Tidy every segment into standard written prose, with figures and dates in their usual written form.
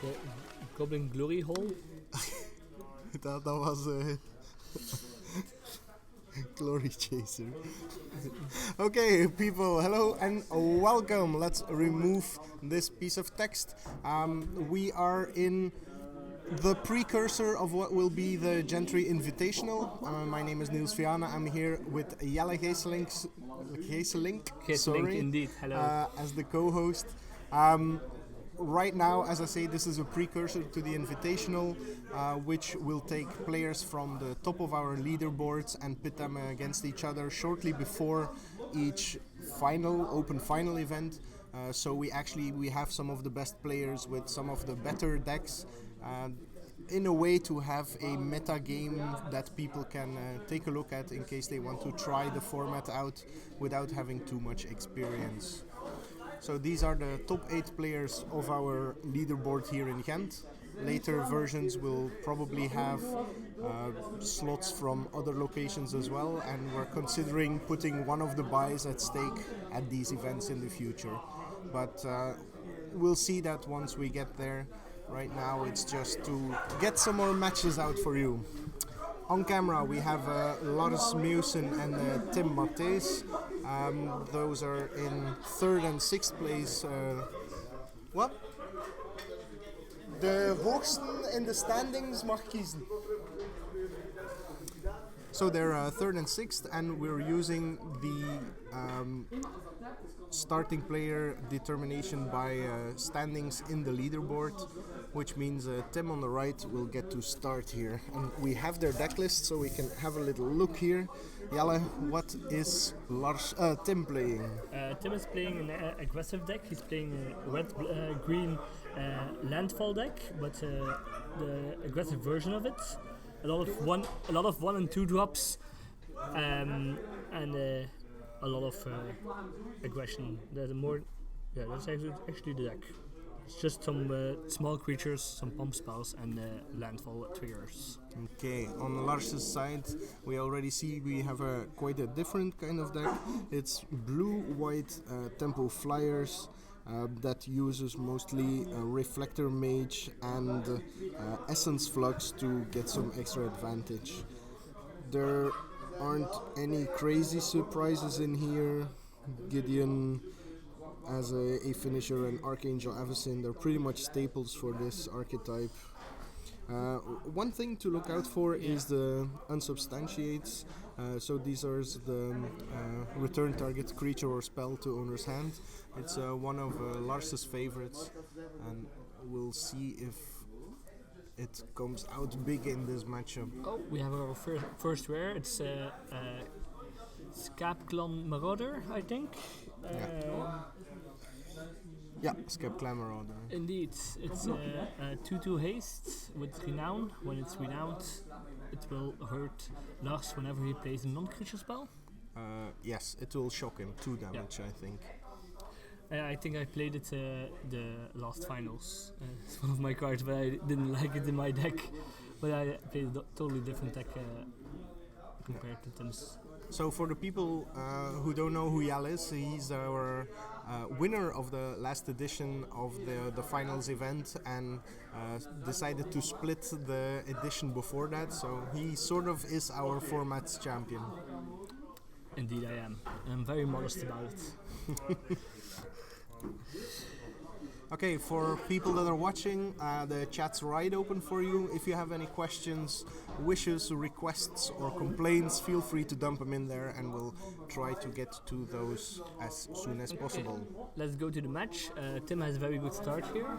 The Goblin Glory Hole. dat was Glory Chaser. Okay, people, hello and welcome. Let's remove this piece of text. We are in the precursor of what will be the Gentry Invitational. My name is Niels Viana. I'm here with Jelle Geeselink, sorry, Indeed. Hello. as the co-host. Right now, as I say, this is a precursor to the Invitational, which will take players from the top of our leaderboards and pit them against each other shortly before each open final event. So we have some of the best players with some of the better decks, in a way to have a meta game that people can take a look at in case they want to try the format out without having too much experience. So these are the top 8 players of our leaderboard here in Ghent. Later versions will probably have slots from other locations as well, and we're considering putting one of the buys at stake at these events in the future. But we'll see that once we get there. Right now it's just to get some more matches out for you. On camera we have Lars and Tim Matthijs. Those are in 3rd and 6th place. What? De hoogsten in de standings mag kiezen. So they're 3rd and 6th, and we're using the starting player determination by standings in the leaderboard, which means Tim on the right will get to start here. And we have their deck list, so we can have a little look here. Jelle, what is Tim playing? Tim is playing an aggressive deck. He's playing a red-green landfall deck, but the aggressive version of it. A lot of 1 and 2 drops, and a lot of aggression. That's actually the deck. It's just some small creatures, some pump spells, and landfall triggers. Okay, on Lars' side, we already see we have quite a different kind of deck. It's blue-white tempo flyers that uses mostly Reflector Mage and Essence Flux to get some extra advantage. There aren't any crazy surprises in here. Gideon as a finisher and Archangel Avacyn, they're pretty much staples for this archetype. One thing to look out for is the unsubstantiates. So these are the return target creature or spell to owner's hand. It's one of Lars' favorites, and we'll see if it comes out big in this matchup. Oh, we have our first rare. It's Scapclan Marauder, I think. Yeah, Scapclan Marauder. Indeed, it's a 2/2 haste with Renown. When it's renowned, it will hurt Lars whenever he plays a non-creature spell. Yes, it will shock him. 2 damage, I think. I think I played it the last finals. It's one of my cards, but I didn't like it in my deck. But I played a totally different deck compared to Tim's. So for the people who don't know who Jelle is, he's our winner of the last edition of the finals event, and decided to split the edition before that. So he sort of is our formats champion. Indeed I am. I'm very modest about it. Okay, for people that are watching, the chat's right open for you. If you have any questions, wishes, requests, or complaints, feel free to dump them in there, and we'll try to get to those as soon as possible. Let's go to the match. Tim has a very good start here,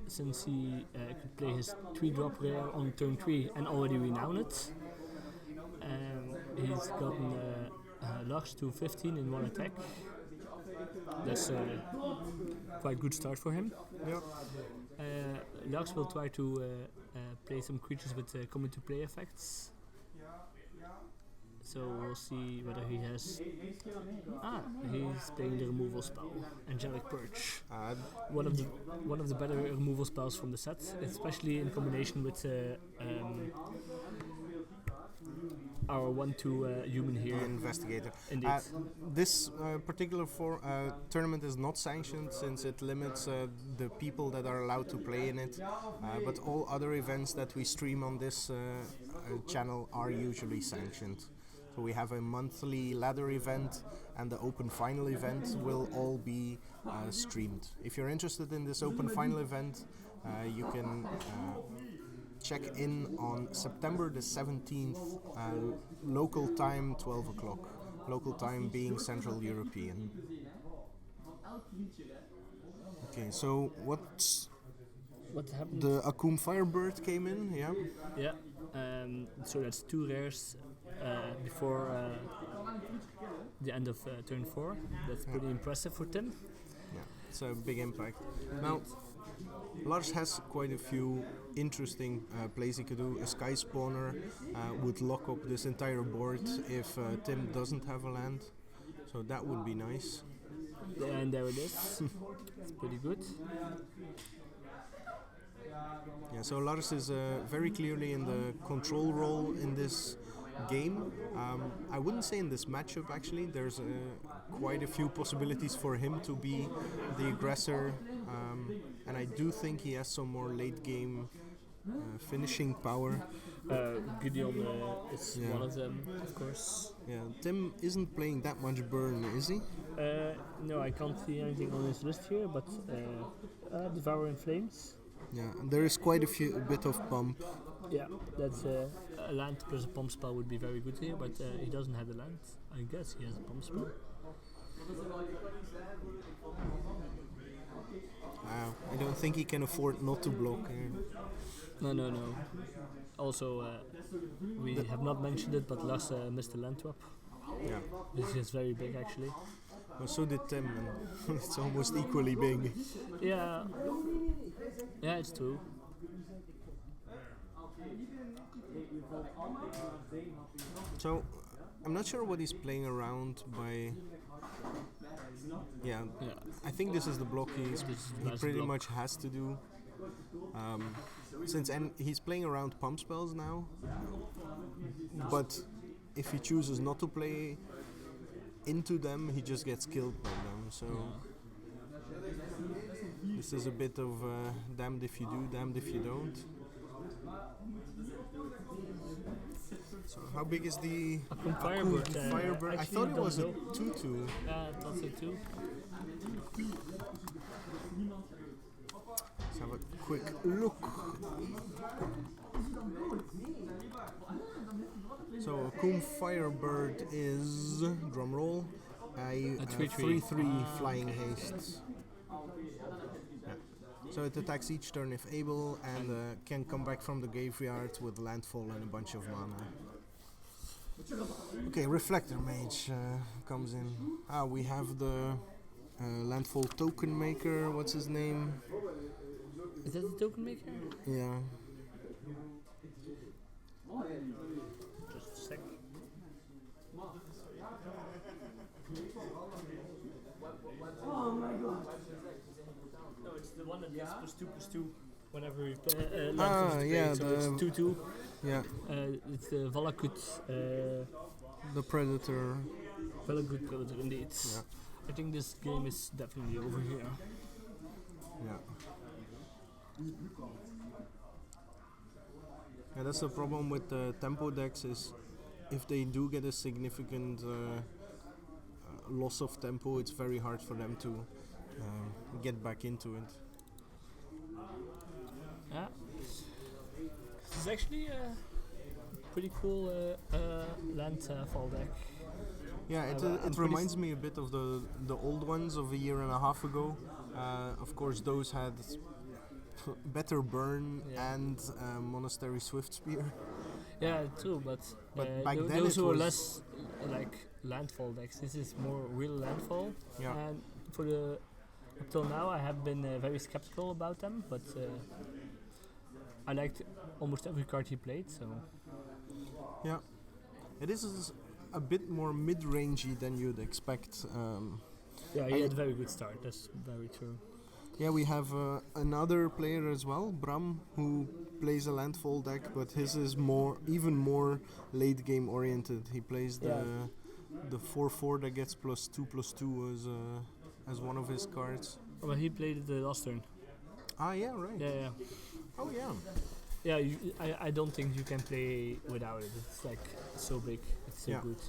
since he could play his 3-drop rare on turn 3 and already renown it. He's gotten Lars to 15 in 1 attack. That's quite good start for him. Yeah. Lars will try to play some creatures with come into play effects. So we'll see whether he has. He's playing the removal spell, Angelic Purge. One of the better removal spells from the set, especially in combination with our 1-2 human the here. investigator. Indeed. This particular tournament is not sanctioned since it limits the people that are allowed to play in it. But all other events that we stream on this channel are usually sanctioned. So we have a monthly ladder event, and the open final event will all be streamed. If you're interested in this open final event, you can check in on September the 17th, local time 12 o'clock. Local time being Central European. Okay, so What happened? the Akum Firebird came in, yeah? Yeah. So that's 2 rares before the end of turn 4. That's pretty impressive for Tim. Yeah, it's a big impact. Now, Lars has quite a few interesting plays he could do. A Sky Spawner would lock up this entire board if Tim doesn't have a land. So that would be nice. And there it is. It's pretty good. Yeah, so Lars is very clearly in the control role in this game. I wouldn't say in this matchup actually. There's quite a few possibilities for him to be the aggressor, and I do think he has some more late game finishing power. Gideon is one of them, of course. Yeah, Tim isn't playing that much burn, is he? No, I can't see anything on his list here, but Devour in Flames. Yeah, and there is quite a bit of pump. Yeah, that's a land plus a pump spell would be very good here, but he doesn't have the land. I guess he has a pump spell. I don't think he can afford not to block here. No. Also, we have not mentioned it, but Lars missed the land trap. Yeah. This is very big actually. Well, so did Tim, and it's almost equally big. Yeah, it's true. So, I'm not sure what he's playing around by. Yeah, I think this is the block he pretty much has to do. And he's playing around pump spells now, but if he chooses not to play into them, he just gets killed by them. So this is a bit of damned if you do, damned if you don't. So how big is the Firebird? I thought it was a 2/2. Yeah, I thought so too. Let's have a quick look. So Akum Firebird is, drumroll, a 3/3 flying haste. Yeah. So it attacks each turn if able, and can come back from the graveyard with landfall and a bunch of mana. Okay, Reflector Mage comes in. We have the landfall token maker. What's his name? Is that the token maker? Yeah. Just a sec. Oh my god. No, it's the one that gets +2/+2 whenever you play. Yeah, so it's 2/2. Yeah. It's the Valakut. The Predator. Valakut Predator, indeed. Yeah. I think this game is definitely over here. Yeah. Yeah, that's the problem with the tempo decks is if they do get a significant loss of tempo, it's very hard for them to get back into it. Yeah. This is actually a pretty cool landfall deck. Yeah, it reminds me a bit of the old ones of a year and a half ago. Of course, those had better burn and Monastery Swift Spear. Yeah, true, but back then those it were was less like landfall decks. This is more real landfall. Yeah. And up till now, I have been very skeptical about them, but I liked almost every card he played. So yeah, it is a bit more mid-rangey than you'd expect. yeah, he had a very good start. That's very true. Yeah, we have another player as well, Bram, who plays a landfall deck, but his is even more late game oriented. He plays the 4/4 that gets +2/2 as one of his cards. Well, he played it the last turn. Ah, yeah, right. Yeah. Oh, yeah. Yeah, I don't think you can play without it. It's like so big. It's so good.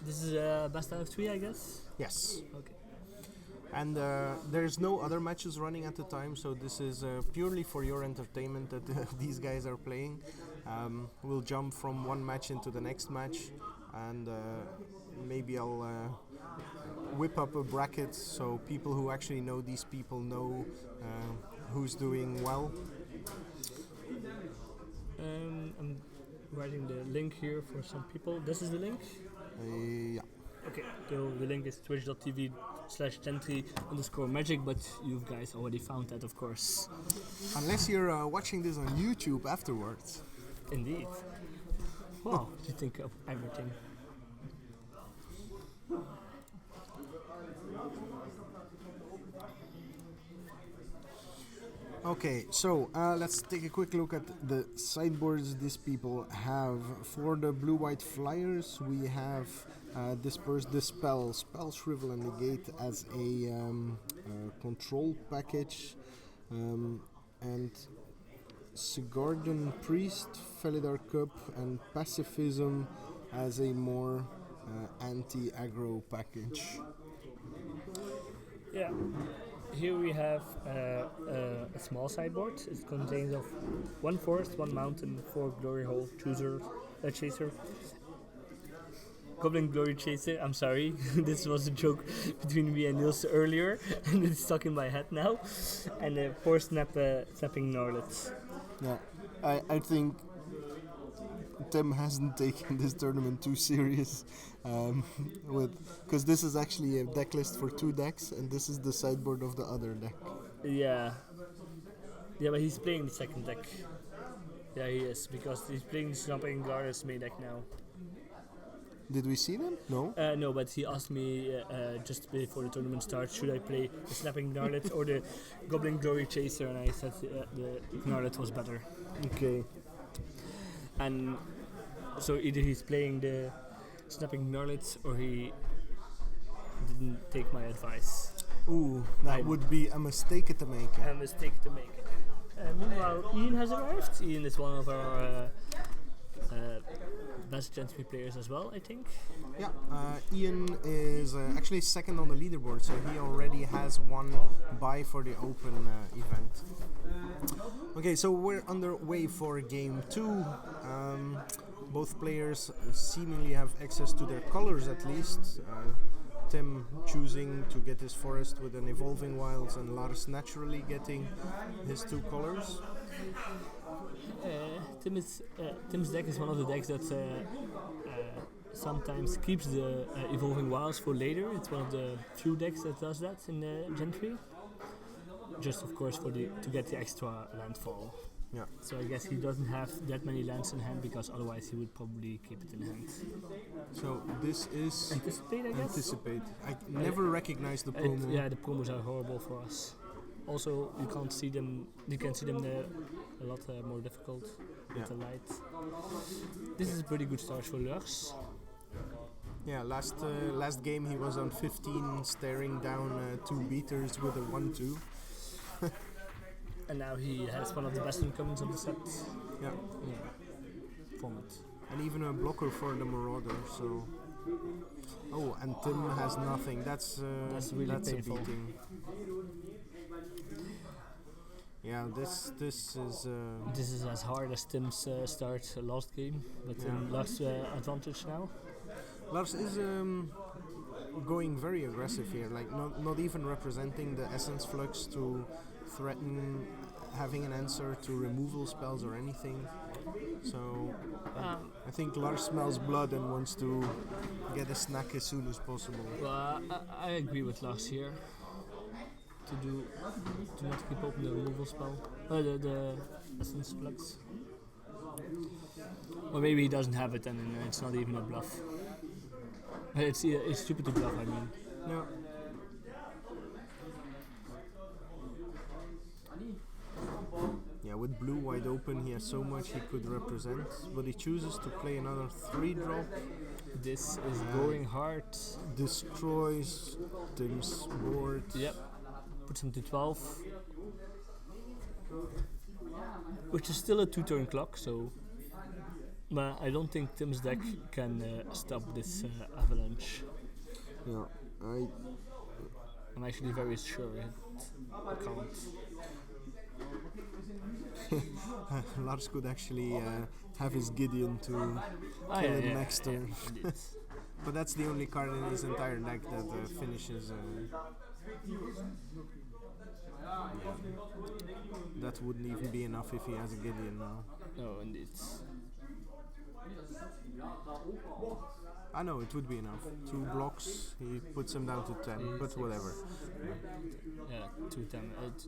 This is best out of 3, I guess? Yes. Okay. And there's no other matches running at the time, so this is purely for your entertainment that these guys are playing. We'll jump from one match into the next match, and maybe I'll whip up a bracket so people who actually know these people know who's doing well. I'm writing the link here for some people. This is the link? Yeah. Okay, so the link is twitch.tv/Gentry_magic, but you guys already found that, of course. Unless you're watching this on YouTube afterwards. Indeed. Wow, you think of everything. Okay, so let's take a quick look at the sideboards these people have. For the blue-white flyers, we have Disperse, Dispel, Spell, Shrivel, and Negate as a control package, and Sigarden Priest, Felidar Cup, and Pacifism as a more anti-aggro package. Yeah. Here we have a small sideboard. It contains of 1 forest, 1 mountain, 4 glory hole chaser, Goblin Glory Chaser. I'm sorry, this was a joke between me and Niels earlier, and it's stuck in my head now. And 4 snapping Gnarlet. Yeah, I think Tim hasn't taken this tournament too serious, because this is actually a deck list for 2 decks, and this is the sideboard of the other deck. Yeah, but he's playing the second deck. Yeah, he is, because he's playing the Snapping Gnarlet's main deck now. Did we see them? No? No, but he asked me just before the tournament starts, should I play the Snapping Gnarlet or the Goblin Glory Chaser, and I said the Gnarlet was better. Okay. And so either he's playing the Snapping Gnarlet or he didn't take my advice. Ooh, that would be a mistake to make. A mistake to make. Meanwhile, Ian has arrived. Ian is one of our best Gentry players as well, I think. Yeah, Ian is actually second on the leaderboard, so he already has 1 buy for the open event. Okay, so we're underway for game 2. Both players seemingly have access to their colors at least. Tim choosing to get his forest with an Evolving Wilds, and Lars naturally getting his 2 colors. Tim's deck is one of the decks that sometimes keeps the Evolving Wilds for later. It's one of the few decks that does that in Gentry. Just of course to get the extra landfall. Yeah. So I guess he doesn't have that many lands in hand, because otherwise he would probably keep it in hand. So this is Anticipate, I guess? Anticipate. I never recognized the promo. Yeah, the promos are horrible for us. Also, you can't see them. You can see them there a lot more difficult with the light. This is a pretty good start for Lars. Yeah, last game he was on 15, staring down 2 beaters with a 1/2. And now he has one of the best incumbents on the set. Yeah. Format. And even a blocker for the Marauder. So. Oh, and Tim has nothing. That's really painful. a beating. Yeah, this is. This is as hard as Tim's start last game, but in Lars' advantage now. Lars is going very aggressive here, like not even representing the Essence Flux to threaten having an answer to removal spells or anything. So I think Lars smells blood and wants to get a snack as soon as possible. Well, I agree with Lars here. To not keep open the removal spell, the Essence Flux. Or maybe he doesn't have it and it's not even a bluff. It's stupid to bluff. I mean, Yeah. Yeah, with blue wide open, he has so much he could represent, but he chooses to play another 3-drop. this is going hard. Destroys Tim's board. Yep, puts him to 12, which is still a 2-turn clock. So, but I don't think Tim's deck can stop this avalanche. Yeah, I'm actually very sure it can't. Lars could actually have his Gideon to kill him next turn. Indeed. But that's the only card in his entire deck that finishes. That wouldn't even be enough if he has a Gideon now. No, indeed. I know it would be enough. 2 blocks, he puts him down to 10, but whatever. Yeah, 2 indeed.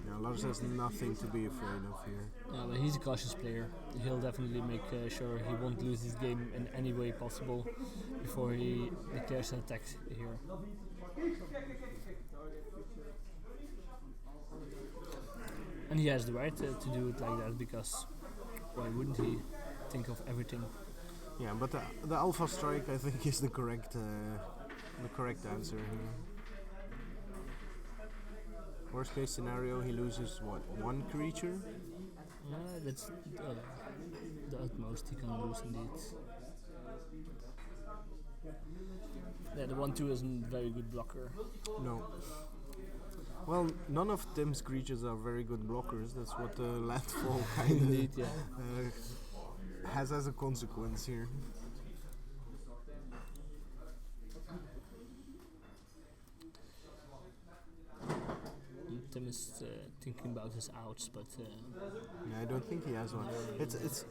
Yeah, Lars has nothing to be afraid of here. Yeah, but he's a cautious player. He'll definitely make sure he won't lose this game in any way possible before he declares an attack here. And he has the right to do it like that, because why wouldn't he think of everything? Yeah, but the Alpha Strike, I think, is the correct answer here. Worst case scenario, he loses what, 1 creature? That's the utmost he can lose indeed. Yeah, the 1/2 isn't a very good blocker. No. Well, none of Tim's creatures are very good blockers. That's what the landfall kind Indeed, of yeah. has as a consequence here. Tim is thinking about his outs, but Yeah, I don't think he has one. It's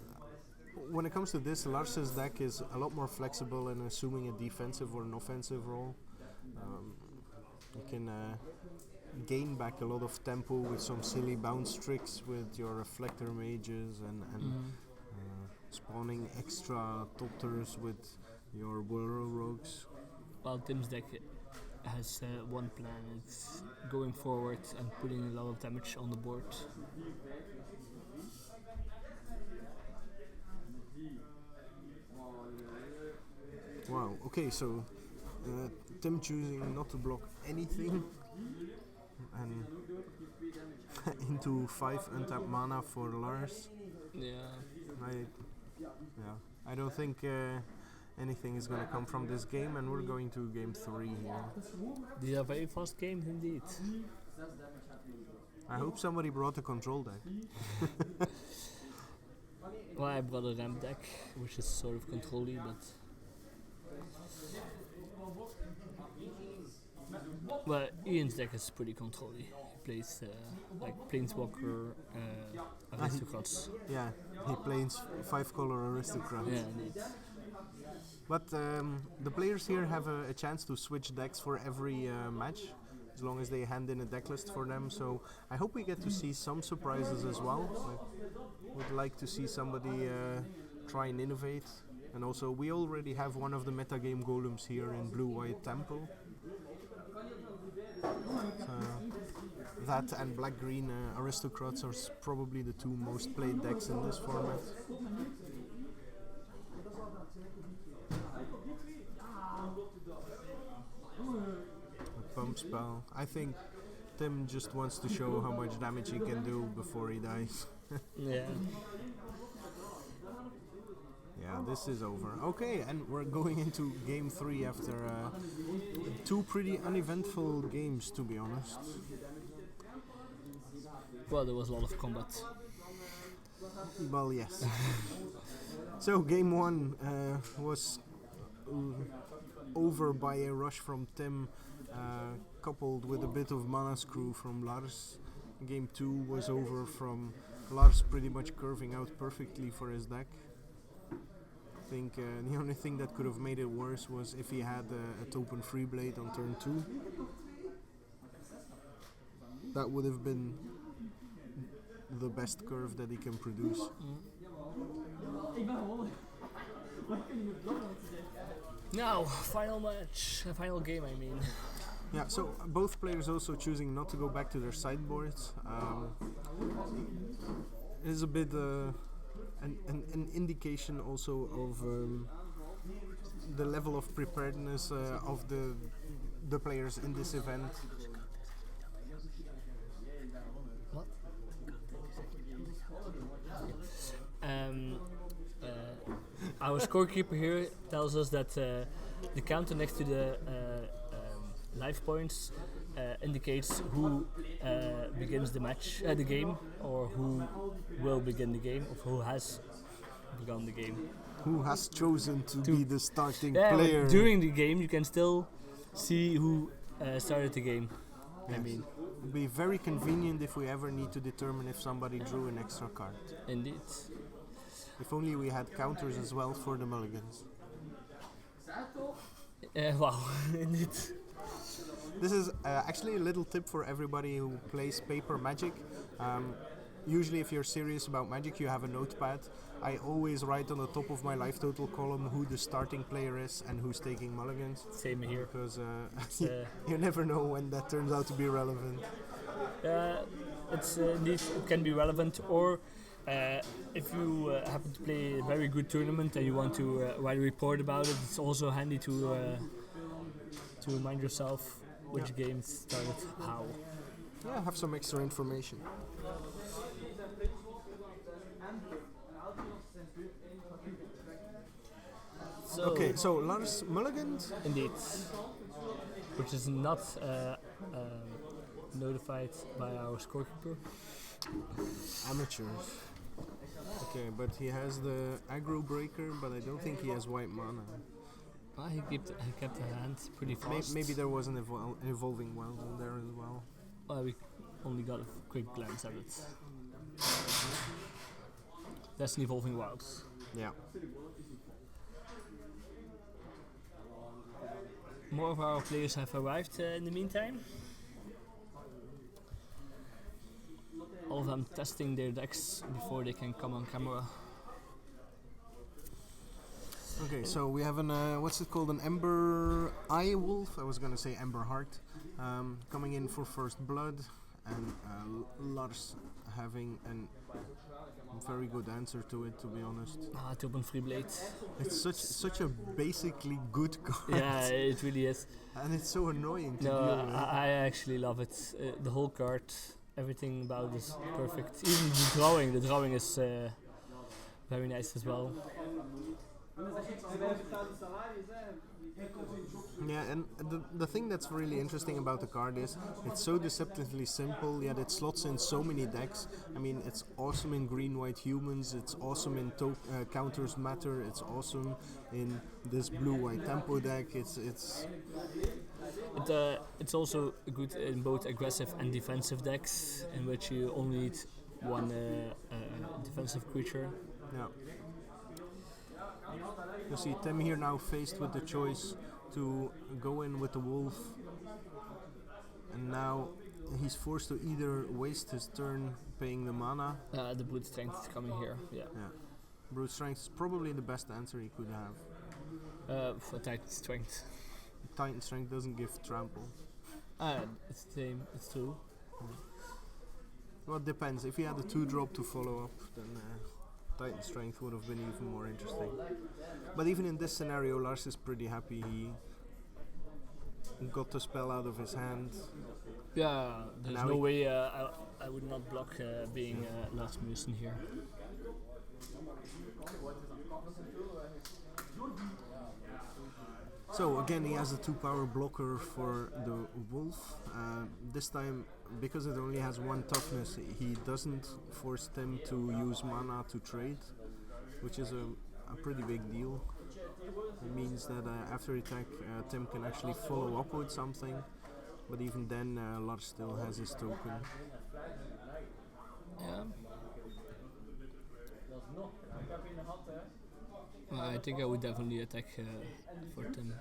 when it comes to this, Lars's deck is a lot more flexible in assuming a defensive or an offensive role. You can gain back a lot of tempo with some silly bounce tricks with your reflector mages and spawning extra totters with your burrow rogues. well, Tim's deck has one plan. It's going forward and putting a lot of damage on the board. Wow, okay, so Tim choosing not to block anything and into 5 untapped mana for Lars. Yeah. I don't think anything is going to come from this game, and we're going to game 3 here. These are very fast games indeed. I hope somebody brought a control deck. Well, I brought a ramp deck, which is sort of control-y, but... Well, Ian's deck is pretty control-y. He plays like Planeswalker, Aristocrats. Yeah, he plays 5-color aristocrat. Yeah, indeed. But the players here have a chance to switch decks for every match, as long as they hand in a deck list for them. So I hope we get to see some surprises as well. I would like to see somebody try and innovate. And also, we already have one of the metagame golems here in blue-white tempo. That and black-green aristocrats are probably the 2 most played decks in this format. A pump spell. I think Tim just wants to show how much damage he can do before he dies. Yeah. Yeah, this is over. Okay, and we're going into game 3 after 2 pretty uneventful games, to be honest. Well, there was a lot of combat. Well, yes. So game 1 was over by a rush from Tim, coupled with a bit of mana screw from Lars. Game 2 was over from Lars pretty much curving out perfectly for his deck. I think the only thing that could have made it worse was if he had a Topen Freeblade on turn 2. That would have been the best curve that he can produce. Now, final match, final game. I mean. Yeah, so both players also choosing not to go back to their sideboards. Is a bit an indication also of the level of preparedness of the players in this event. What? Our scorekeeper here tells us that the counter next to the life points indicates who begins the match, the game, or who will begin the game, or who has begun the game. Who has chosen to be the starting Yeah, player? but during the game you can still see who started the game. Yes. I mean, It'd be very convenient if we ever need to determine if somebody drew an extra card. indeed. If only we had counters as well for the mulligans. Wow, indeed. This is actually a little tip for everybody who plays paper Magic. Usually if you're serious about Magic you have a notepad. I always write on the top of my life total column who the starting player is and who's taking mulligans. Same here. Because you never know when that turns out to be relevant. It's indeed, it can be relevant, or if you happen to play a very good tournament and you want to write a report about it, it's also handy to remind yourself which games started how. Yeah, have some extra information. So Okay, so Lars mulligans. indeed, which is not notified by our scorekeeper. Amateurs. Okay, but he has the aggro breaker, but I don't think he has white mana. He kept the hand pretty fast. Maybe there was an evolving wild in there as well. We only got a quick glance at it. That's an evolving wilds. Yeah. More of our players have arrived in the meantime. All of them testing their decks before they can come on camera. Okay, so we have an what's it called? An Ember Eye Wolf. I was gonna say Ember Heart, coming in for first blood, and Lars having a very good answer to it. To be honest, To open free blade. it's such a basically good card. Yeah, it really is. And it's so annoying to No, deal with. I actually love it. The whole card, everything about it is perfect. Even the drawing is very nice as well. Yeah, and the thing that's really interesting about the card is it's so deceptively simple, yet it slots in so many decks. I mean, it's awesome in green-white humans, it's awesome in counters matter, it's awesome in this blue-white tempo deck. It's also good in both aggressive and defensive decks, in which you only need one defensive creature. yeah. You see Tim here now faced with the choice to go in with the wolf, and now he's forced to either waste his turn paying the mana. The brute strength is coming here. Yeah. Brute strength is probably the best answer he could have. For Titan strength. Titan strength doesn't give trample. It's the same. It's true. Well, it depends. If he had a 2-drop to follow up, then Titan strength would have been even more interesting. But even in this scenario, Lars is pretty happy he got the spell out of his hand. Yeah, there's Now no way I would not block being Lars Musen here. So again, he has a 2-power blocker for the wolf. This time, because it only has 1 toughness, he doesn't force Tim to use mana to trade, which is a pretty big deal. It means that after attack, Tim can actually follow up with something, but even then, Lars still has his token. Yeah. I think I would definitely attack for Tim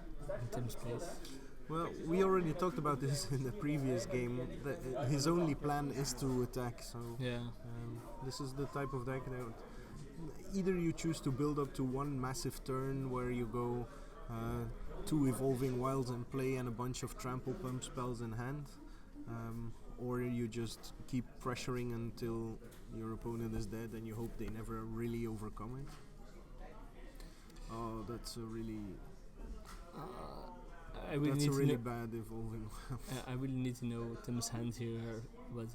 in Tim's place. Well, we already talked about this in the previous game. His only plan is to attack, so Yeah. this is the type of deck that either you choose to build up to one massive turn where you go 2 Evolving Wilds and play and a bunch of trample pump spells in hand, or you just keep pressuring until your opponent is dead and you hope they never really overcome it. Oh, that's a really That's a really bad Evolving Wild. I really need to know Tim's hand here, but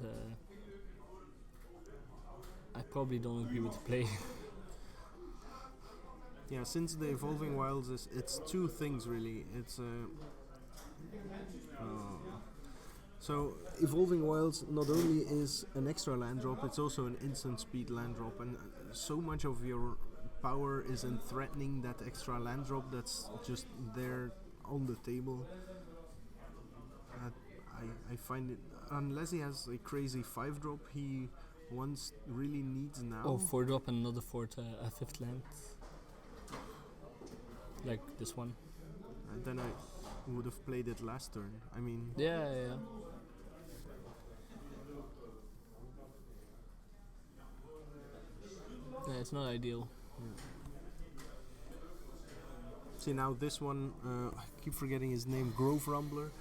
I probably don't agree with the play. Yeah, since the Evolving Wilds it's 2 things really. It's so Evolving Wilds not only is an extra land drop, it's also an instant speed land drop, and so much of your power is in threatening that extra land drop that's just there on the table. I find it, unless he has a crazy 5-drop he really needs now. Or 4-drop and another 5th land. Like this one. And then I would have played it last turn. I mean... Yeah. Yeah, it's not ideal. Yeah. See, now this one, I keep forgetting his name, Grove Rumbler,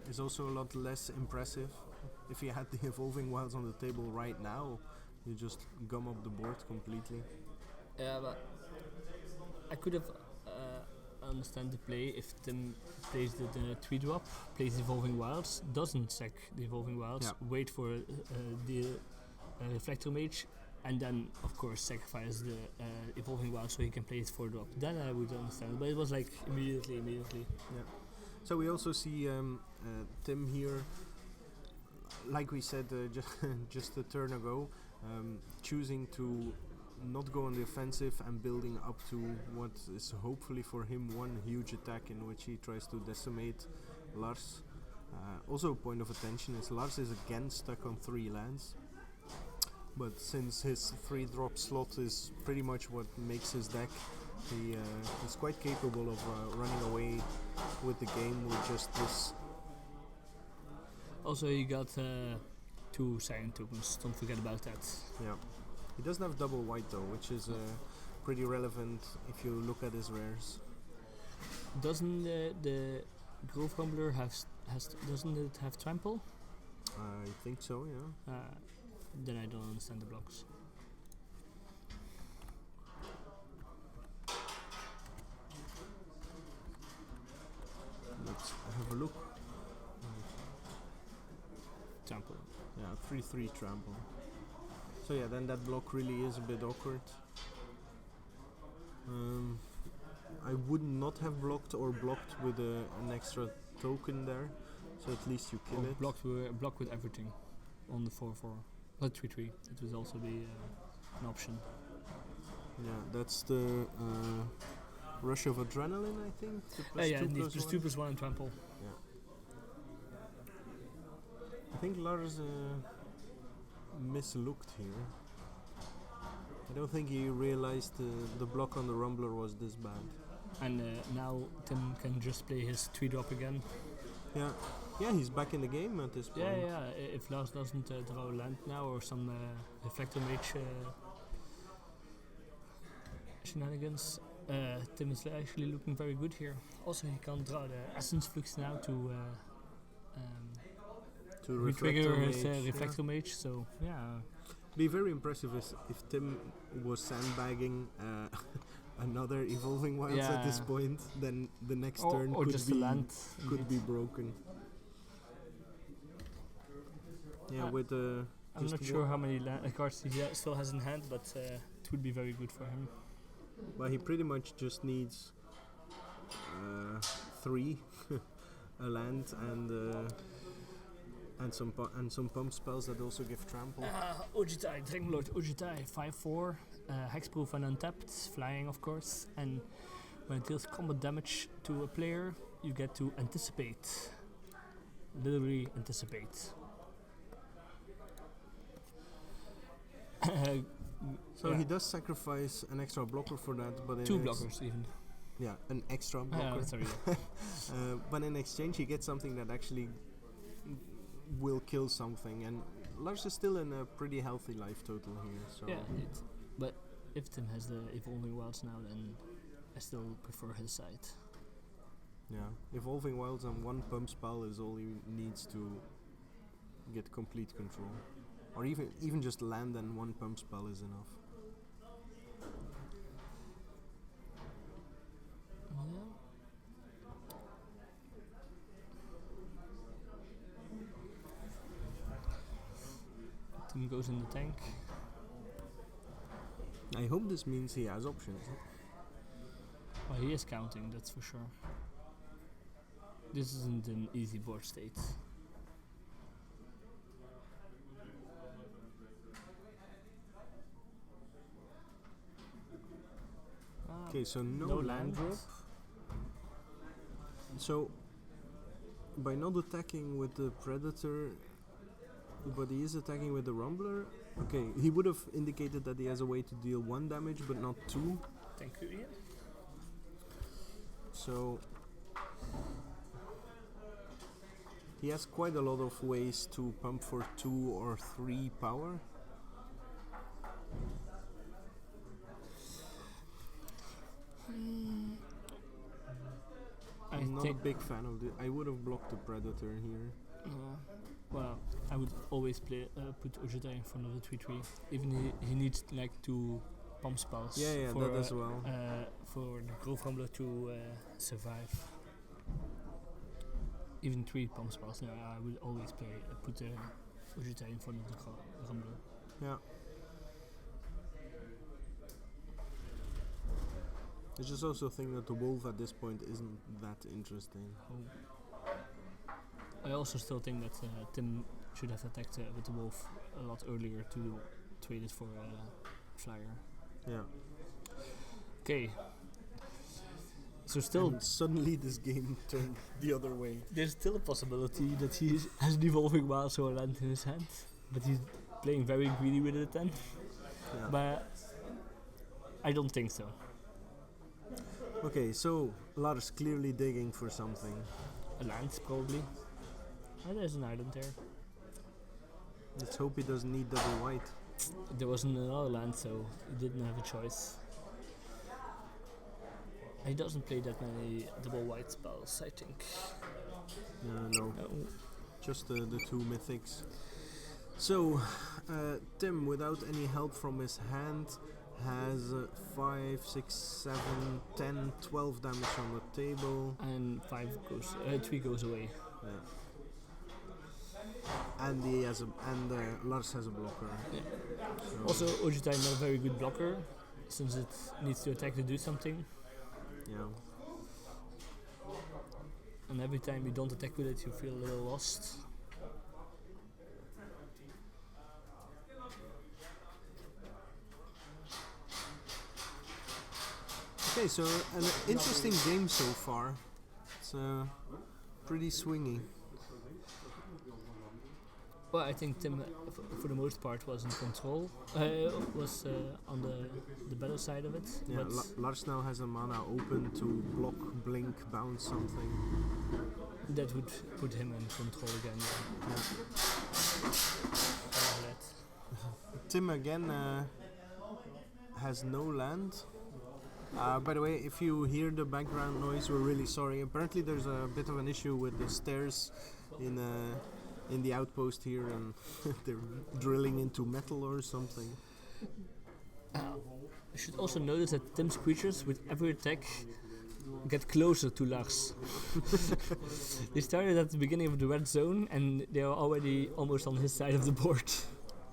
is also a lot less impressive. If you had the Evolving Wilds on the table right now, you just gum up the board completely. Yeah, but I could have understand the play if Tim plays the 3-drop, plays Evolving Wilds, doesn't sack the Evolving Wilds, wait for the Reflector Mage, and then of course sacrifice the Evolving Wilds so he can play his 4-drop. Then I would understand, but it was like immediately. Yeah. So we also see Tim here, like we said just a turn ago, choosing to not go on the offensive and building up to what is hopefully for him one huge attack in which he tries to decimate Lars. Also a point of attention is Lars is again stuck on 3 lands, but since his 3-drop slot is pretty much what makes his deck, he's quite capable of running away with the game with just this. Also he got 2 Silent Tokens, don't forget about that. Yeah. He doesn't have double white though, which is pretty relevant if you look at his rares. Doesn't the Grove Rumbler doesn't it have trample? I think so, yeah. Then I don't understand the blocks. Let's have a look. Trample. Yeah, 3/3 trample. So yeah, then that block really is a bit awkward. I would not have blocked with an extra token there, so at least you kill it. Block with everything on the 4/4, not 3/3. It would also be an option. Yeah, that's the Rush of Adrenaline, I think. Yeah, indeed, +2/+1 and trample. Yeah. I think Lars mislooked here. I don't think he realized the block on the Rumbler was this bad. And now Tim can just play his 3-drop again. Yeah, he's back in the game at this point. Yeah. If Lars doesn't draw a land now or some Reflector Mage shenanigans, Tim is actually looking very good here. Also, he can't draw the Essence Flux now to trigger his Reflector Mage, so yeah. Be very impressive if Tim was sandbagging another Evolving Wilds at this point, then the next turn could be broken. Yeah, with I'm not sure how many cards he still has in hand, but it would be very good for him. Well, he pretty much just needs 3, a land and some pump spells that also give trample. Ojitai, Dragonlord Ojitai, 5/4, hexproof and untapped, flying of course, and when it deals combat damage to a player, you get to anticipate. Literally anticipate. So he does sacrifice an extra blocker for that, but 2 blockers even. Yeah, an extra blocker. Sorry. But in exchange, he gets something that actually will kill something, and Lars is still in a pretty healthy life total here. So yeah, but if Tim has the Evolving Wilds now, then I still prefer his side. Yeah, Evolving Wilds and one pump spell is all he needs to get complete control. Or even just land and one pump spell is enough. Yeah. Tim goes in the tank. I hope this means he has options. Well, he is counting, that's for sure. This isn't an easy board state. Okay, so no land drop. So, by not attacking with the Predator, but he is attacking with the Rumbler, okay, he would have indicated that he has a way to deal 1 damage, but not 2. Thank you, Ian. So, he has quite a lot of ways to pump for 2 or 3 power. I'm not a big fan of it. I would have blocked the Predator here. Well, I would always put Ojita in front of the 3-3. Even he needs like 2 pump spells. Yeah, for, that as well. For the Grove Rumbler to survive. Even 3 pump spells. No, I would always put Ojita in front of the Rumbler. Yeah. I just also think that the wolf at this point isn't that interesting. I also still think that Tim should have attacked with the wolf a lot earlier to trade it for a flyer. Yeah. Okay. So still... And suddenly this game turned the other way. There's still a possibility that he has an Evolving Wilds or a land in his hand. But he's playing very greedy with it then. Yeah. But I don't think so. Okay, so Lars clearly digging for something. A land, probably. Oh, there's an island there. Let's hope he doesn't need double white. There wasn't another land, so he didn't have a choice. He doesn't play that many double white spells, I think. No. Just the 2 mythics. So, Tim, without any help from his hand, has 5, 6, 7, 10, 12 damage on the table. And 3 goes away. Yeah. And Lars has a blocker. Yeah. So Also, Ojita is not a very good blocker, since it needs to attack to do something. Yeah. And every time you don't attack with it, you feel a little lost. Okay, so an interesting game so far. It's pretty swingy. Well, I think Tim, for the most part, was in control. Was on the better side of it. Yeah, but Lars now has a mana open to block, blink, bounce something. That would put him in control again. Yeah. Tim again has no land. By the way, if you hear the background noise, we're really sorry. Apparently there's a bit of an issue with the stairs in the outpost here, and they're drilling into metal or something. You should also notice that Tim's creatures, with every attack, get closer to Lars. They started at the beginning of the red zone, and they are already almost on his side of the board.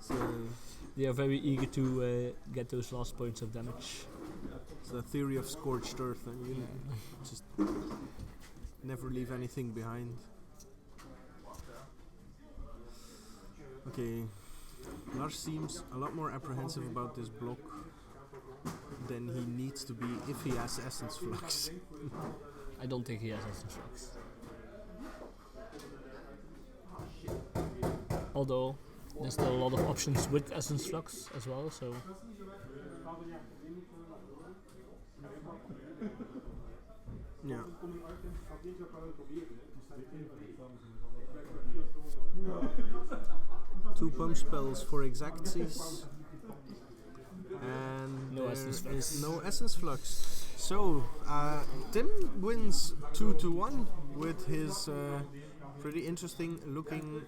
So they are very eager to get those last points of damage. It's the theory of scorched earth, and you just never leave anything behind. Okay, Lars seems a lot more apprehensive about this block than he needs to be if he has Essence Flux. I don't think he has Essence Flux. Although, there's still a lot of options with Essence Flux as well, so... Yeah. 2 pump spells for Exactsies. And No essence flux. is no essence flux. So Tim wins 2-1 with his pretty interesting looking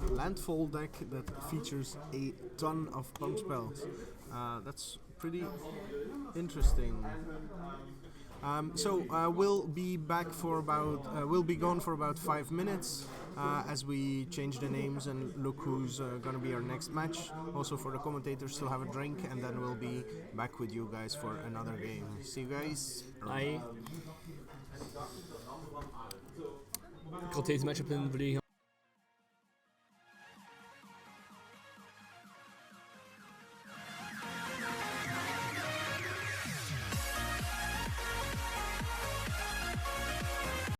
landfall deck that features a ton of pump spells. That's pretty interesting. We'll be back for about. We'll be gone for about 5 minutes as we change the names and look who's gonna be our next match. Also for the commentators to have a drink, and then we'll be back with you guys for another game. See you guys. Bye. Ik had deze matchup in beweging.